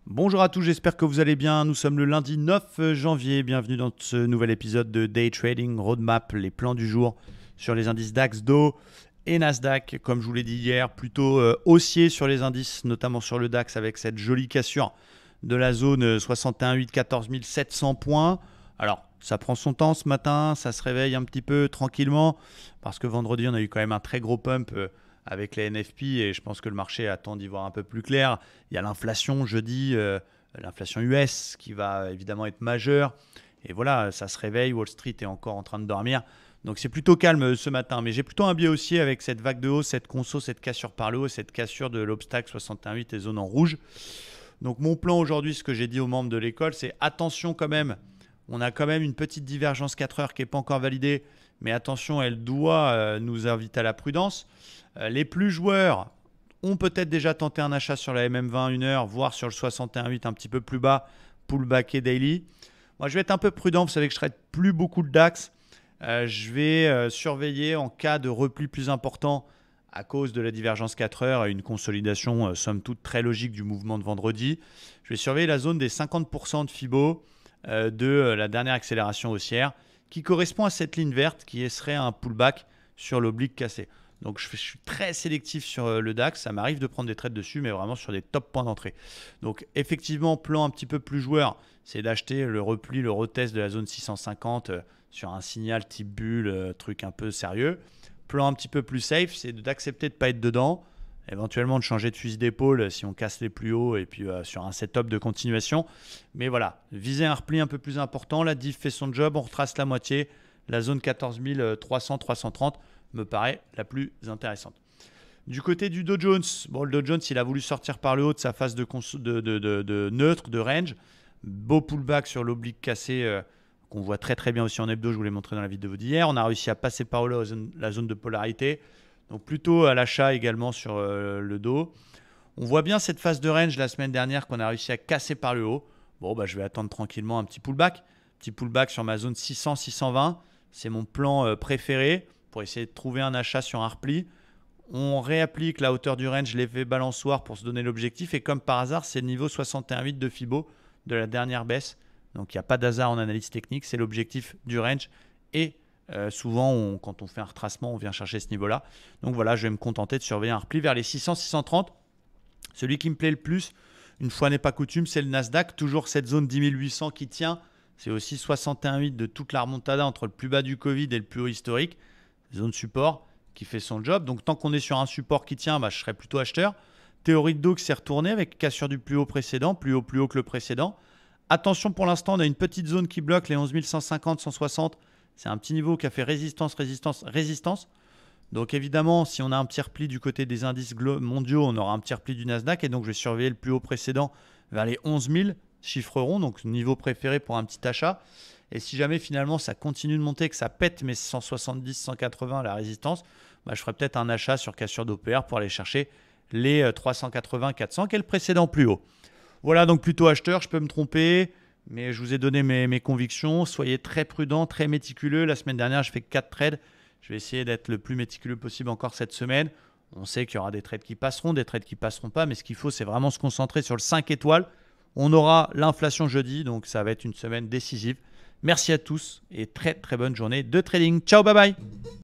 Bonjour à tous, j'espère que vous allez bien. Nous sommes le lundi 9 janvier. Bienvenue dans ce nouvel épisode de Day Trading Roadmap, les plans du jour sur les indices DAX, Dow et Nasdaq. Comme je vous l'ai dit hier, plutôt haussier sur les indices, notamment sur le DAX avec cette jolie cassure de la zone 61,8 14 700 points. Alors, ça prend son temps ce matin, ça se réveille un petit peu tranquillement parce que vendredi, on a eu quand même un très gros pump avec les NFP et je pense que le marché attend d'y voir un peu plus clair. Il y a l'inflation jeudi, l'inflation US qui va évidemment être majeure. Et voilà, ça se réveille, Wall Street est encore en train de dormir. Donc c'est plutôt calme ce matin. Mais j'ai plutôt un biais haussier avec cette vague de hausse, cette conso, cette cassure par le haut, cette cassure de l'obstacle 61,8 et zone en rouge. Donc mon plan aujourd'hui, ce que j'ai dit aux membres de l'école, c'est attention quand même. On a quand même une petite divergence 4 heures qui n'est pas encore validée. Mais attention, elle doit nous inviter à la prudence. Les plus joueurs ont peut-être déjà tenté un achat sur la MM20 1 heure, voire sur le 61,8 un petit peu plus bas, pullback et daily. Moi, je vais être un peu prudent. Vous savez que je ne traite plus beaucoup de DAX. Je vais surveiller en cas de repli plus important à cause de la divergence 4 heures et une consolidation somme toute très logique du mouvement de vendredi. Je vais surveiller la zone des 50% de Fibo de la dernière accélération haussière qui correspond à cette ligne verte qui serait un pullback sur l'oblique cassé. Donc je suis très sélectif sur le DAX, ça m'arrive de prendre des trades dessus, mais vraiment sur des top points d'entrée. Donc effectivement, plan un petit peu plus joueur, c'est d'acheter le repli, le retest de la zone 650 sur un signal type bulle, truc un peu sérieux. Plan un petit peu plus safe, c'est d'accepter de ne pas être dedans, éventuellement de changer de fusil d'épaule si on casse les plus hauts et puis sur un setup de continuation. Mais voilà, viser un repli un peu plus important, la diff fait son job, on retrace la moitié, la zone 14 300-330 me paraît la plus intéressante. Du côté du Dow Jones, le Dow Jones, il a voulu sortir par le haut de sa phase de neutre, de range. Beau pullback sur l'oblique cassé qu'on voit très très bien aussi en hebdo, je vous l'ai montré dans la vidéo d'hier. On a réussi à passer par là la zone de polarité. Donc plutôt à l'achat également sur le Dow. On voit bien cette phase de range la semaine dernière qu'on a réussi à casser par le haut. Je vais attendre tranquillement un petit pullback. Petit pullback sur ma zone 600-620. C'est mon plan préféré pour essayer de trouver un achat sur un repli. On réapplique la hauteur du range, l'effet balançoire pour se donner l'objectif. Et comme par hasard, c'est le niveau 61,8 de Fibo de la dernière baisse. Donc il n'y a pas d'hasard en analyse technique, c'est l'objectif du range. Et souvent, quand on fait un retracement, on vient chercher ce niveau-là. Donc voilà, je vais me contenter de surveiller un repli vers les 600-630. Celui qui me plaît le plus, une fois n'est pas coutume, c'est le Nasdaq. Toujours cette zone 10 800 qui tient. C'est aussi 61,8 de toute la remontada entre le plus bas du Covid et le plus haut historique. Zone support qui fait son job. Donc tant qu'on est sur un support qui tient, je serais plutôt acheteur. Théorie de Dow qui s'est retournée avec cassure du plus haut précédent, plus haut que le précédent. Attention, pour l'instant, on a une petite zone qui bloque les 11 150, 160. C'est un petit niveau qui a fait résistance, résistance, résistance. Donc évidemment, si on a un petit repli du côté des indices mondiaux, on aura un petit repli du Nasdaq. Et donc je vais surveiller le plus haut précédent vers les 11 000 chiffres ronds. Donc niveau préféré pour un petit achat. Et si jamais finalement ça continue de monter, que ça pète mes 170, 180 la résistance, je ferai peut-être un achat sur cassure d'OPR pour aller chercher les 380, 400 qui est le précédent plus haut. Voilà, donc plutôt acheteur, je peux me tromper, mais je vous ai donné mes convictions. Soyez très prudents, très méticuleux. La semaine dernière, je fais 4 trades. Je vais essayer d'être le plus méticuleux possible encore cette semaine. On sait qu'il y aura des trades qui passeront, des trades qui passeront pas, mais ce qu'il faut, c'est vraiment se concentrer sur le 5 étoiles. On aura l'inflation jeudi, donc ça va être une semaine décisive. Merci à tous et très très bonne journée de trading. Ciao, bye bye.